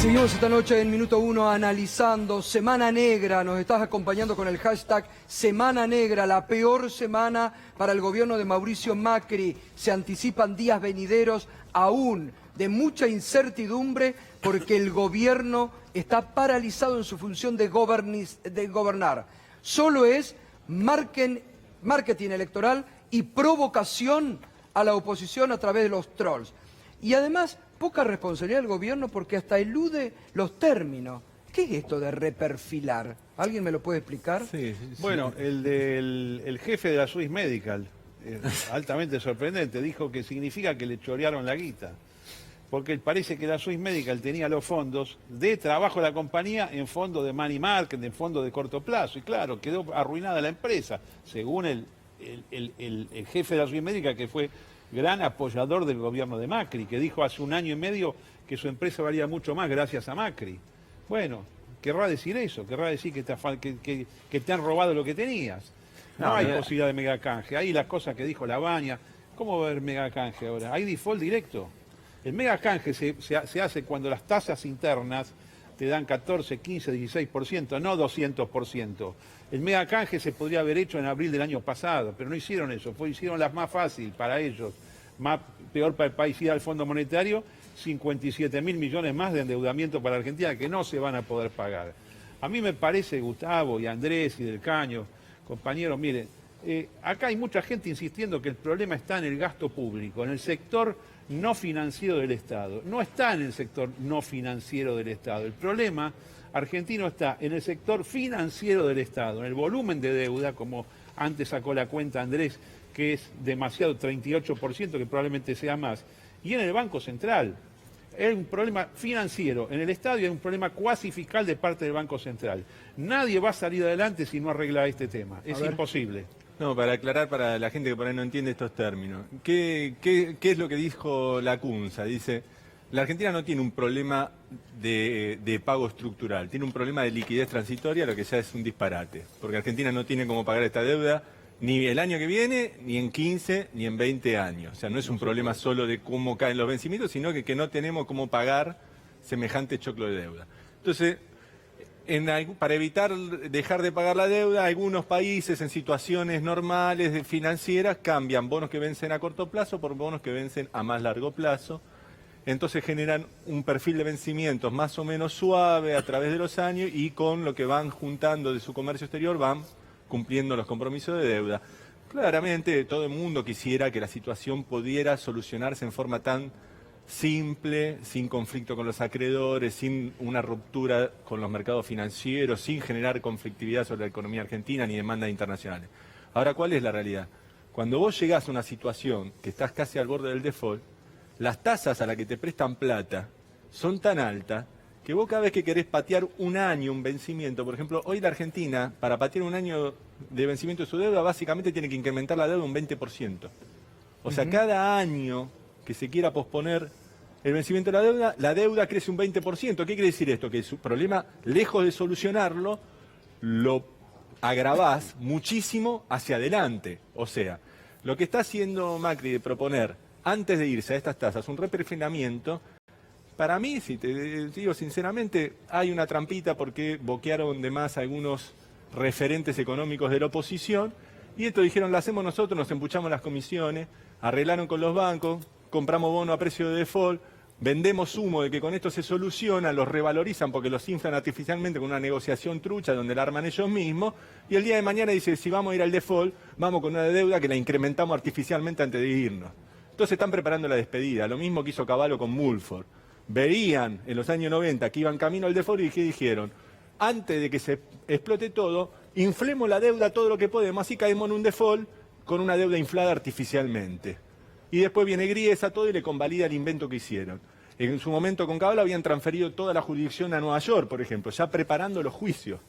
Seguimos esta noche en Minuto 1 analizando Semana Negra. Nos estás acompañando con el hashtag Semana Negra, la peor semana para el gobierno de Mauricio Macri. Se anticipan días venideros aún de mucha incertidumbre porque el gobierno está paralizado en su función de gobernar. Solo es marketing electoral y provocación a la oposición a través de los trolls. Y además, poca responsabilidad del gobierno porque hasta elude los términos. ¿Qué es esto de reperfilar? ¿Alguien me lo puede explicar? Sí. Bueno, el jefe de la Swiss Medical, altamente sorprendente, dijo que significa que le chorearon la guita. Porque parece que la Swiss Medical tenía los fondos de trabajo de la compañía en fondos de money market, en fondos de corto plazo. Y claro, quedó arruinada la empresa, según el jefe de la Swiss Medical, que fue gran apoyador del gobierno de Macri, que dijo hace 1 año y medio que su empresa valía mucho más gracias a Macri. Bueno, querrá decir eso, querrá decir que te han robado lo que tenías. No hay posibilidad de megacanje. Ahí las cosas que dijo Labaña. ¿Cómo va a haber megacanje ahora? Hay default directo. El megacanje se hace cuando las tasas internas te dan 14, 15, 16%, no 200%. El megacanje se podría haber hecho en abril del año pasado, pero no hicieron eso, hicieron las más fácil para ellos, peor para el país, ir al Fondo Monetario, 57.000 millones más de endeudamiento para Argentina que no se van a poder pagar. A mí me parece, Gustavo y Andrés y Del Caño, compañeros, miren, acá hay mucha gente insistiendo que el problema está en el gasto público, en el sector no financiero del Estado. No está en el sector no financiero del Estado. El problema argentino está en el sector financiero del Estado, en el volumen de deuda, como antes sacó la cuenta Andrés, que es demasiado, 38%, que probablemente sea más, y en el Banco Central. Es un problema financiero en el Estado y es un problema cuasi fiscal de parte del Banco Central. Nadie va a salir adelante si no arregla este tema. Es imposible. No, para aclarar para la gente que por ahí no entiende estos términos. ¿Qué es lo que dijo la CUNSA? Dice, la Argentina no tiene un problema de pago estructural, tiene un problema de liquidez transitoria, lo que ya es un disparate. Porque Argentina no tiene cómo pagar esta deuda ni el año que viene, ni en 15, ni en 20 años. O sea, no es un problema solo de cómo caen los vencimientos, sino que no tenemos cómo pagar semejante choclo de deuda. Entonces, para evitar dejar de pagar la deuda, algunos países en situaciones normales financieras cambian bonos que vencen a corto plazo por bonos que vencen a más largo plazo. Entonces generan un perfil de vencimientos más o menos suave a través de los años y con lo que van juntando de su comercio exterior van cumpliendo los compromisos de deuda. Claramente todo el mundo quisiera que la situación pudiera solucionarse en forma tan simple, sin conflicto con los acreedores, sin una ruptura con los mercados financieros, sin generar conflictividad sobre la economía argentina ni demandas internacionales. Ahora, ¿cuál es la realidad? Cuando vos llegás a una situación que estás casi al borde del default, las tasas a las que te prestan plata son tan altas que vos cada vez que querés patear un año, un vencimiento, por ejemplo, hoy la Argentina, para patear un año de vencimiento de su deuda, básicamente tiene que incrementar la deuda un 20%. O sea, cada año que se quiera posponer el vencimiento de la deuda crece un 20%. ¿Qué quiere decir esto? Que su problema, lejos de solucionarlo, lo agravás muchísimo hacia adelante. O sea, lo que está haciendo Macri de proponer, antes de irse a estas tasas, un reperfinamiento, para mí, si te digo sinceramente, hay una trampita porque boquearon de más algunos referentes económicos de la oposición, y esto dijeron, lo hacemos nosotros, nos empuchamos las comisiones, arreglaron con los bancos, compramos bono a precio de default, vendemos humo de que con esto se soluciona, los revalorizan porque los inflan artificialmente con una negociación trucha donde la arman ellos mismos, y el día de mañana dice, si vamos a ir al default, vamos con una deuda que la incrementamos artificialmente antes de irnos. Entonces están preparando la despedida, lo mismo que hizo Cavallo con Mulford. Veían en los años 90 que iban camino al default y ¿qué dijeron? Antes de que se explote todo, inflemos la deuda todo lo que podemos, así caemos en un default con una deuda inflada artificialmente. Y después viene Griesa todo y le convalida el invento que hicieron. En su momento con Caballo habían transferido toda la jurisdicción a Nueva York, por ejemplo, ya preparando los juicios.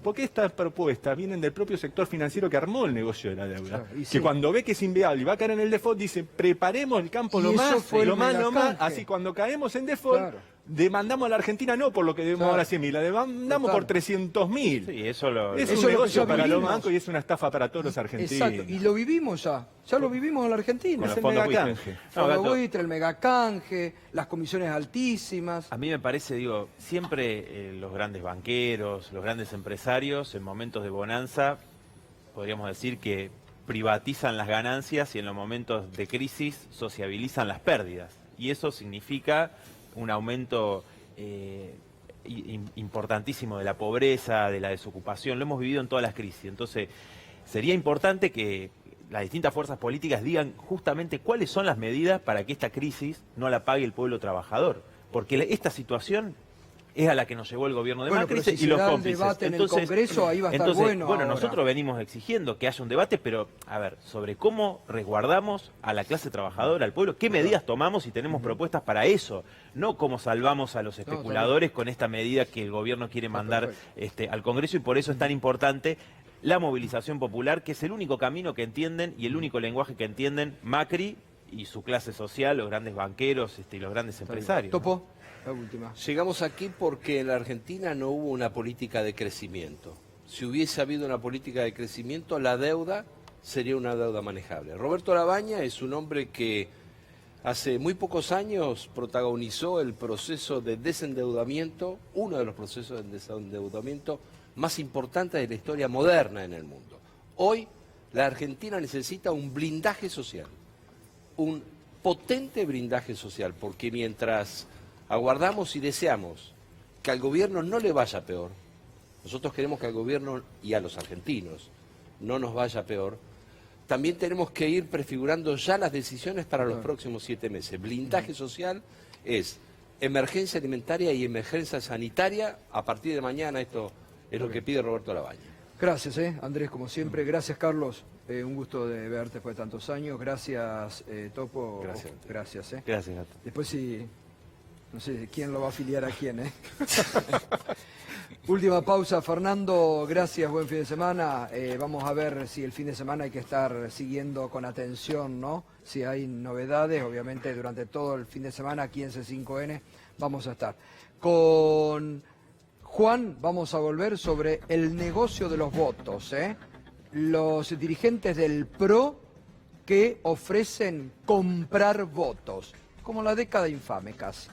Porque estas propuestas vienen del propio sector financiero que armó el negocio de la deuda. Claro, que cuando ve que es inviable y va a caer en el default, dice, preparemos el campo lo más, así cuando caemos en default, demandamos a la Argentina no por lo que debemos Claro. ahora 100.000, la demandamos Total. por 300.000. Sí, eso lo... Es Eso es un lo que negocio ya para los vivimos. bancos y es una estafa para todos los argentinos. Exacto, y lo vivimos ya lo vivimos en la Argentina. Con Es los el fondos megacanje. buitres. No, Fondo Gato, buitre, el megacanje, las comisiones altísimas. a mí me parece, digo, siempre los grandes banqueros, los grandes empresarios, en momentos de bonanza, podríamos decir que privatizan las ganancias y en los momentos de crisis sociabilizan las pérdidas. Y eso significa un aumento importantísimo de la pobreza, de la desocupación. Lo hemos vivido en todas las crisis. Entonces, sería importante que las distintas fuerzas políticas digan justamente cuáles son las medidas para que esta crisis no la pague el pueblo trabajador. Porque esta situación es a la que nos llevó el gobierno de Bueno, Macri pero si y los se da el cómplices. debate en el Congreso, ahí va a estar bueno ahora. Nosotros venimos exigiendo que haya un debate, pero, a ver, sobre cómo resguardamos a la clase trabajadora, al pueblo, qué medidas tomamos y tenemos propuestas para eso, no cómo salvamos a los especuladores con esta medida que el gobierno quiere mandar al Congreso, y por eso es tan importante la movilización popular, que es el único camino que entienden y el único lenguaje que entienden Macri y su clase social, los grandes banqueros y los grandes empresarios. Topo, la última. Llegamos aquí porque en la Argentina no hubo una política de crecimiento. Si hubiese habido una política de crecimiento, la deuda sería una deuda manejable. Roberto Labaña es un hombre que hace muy pocos años protagonizó el proceso de desendeudamiento, uno de los procesos de desendeudamiento más importantes de la historia moderna en el mundo. Hoy la Argentina necesita un blindaje social, un potente blindaje social, porque mientras aguardamos y deseamos que al gobierno no le vaya peor, nosotros queremos que al gobierno y a los argentinos no nos vaya peor, también tenemos que ir prefigurando ya las decisiones para los próximos 7 meses. Blindaje social es emergencia alimentaria y emergencia sanitaria. A partir de mañana esto es lo que pide Roberto Labaña. Gracias, Andrés, como siempre. Gracias, Carlos. Un gusto de verte después de tantos años. Gracias, Topo. Gracias. Gracias, Gracias, Gato. Después sí, no sé quién lo va a afiliar a quién, Última pausa, Fernando, gracias, buen fin de semana. Vamos a ver si el fin de semana hay que estar siguiendo con atención, ¿no? Si hay novedades, obviamente durante todo el fin de semana aquí en C5N vamos a estar. Con Juan vamos a volver sobre el negocio de los votos, Los dirigentes del PRO que ofrecen comprar votos, como la década infame casi.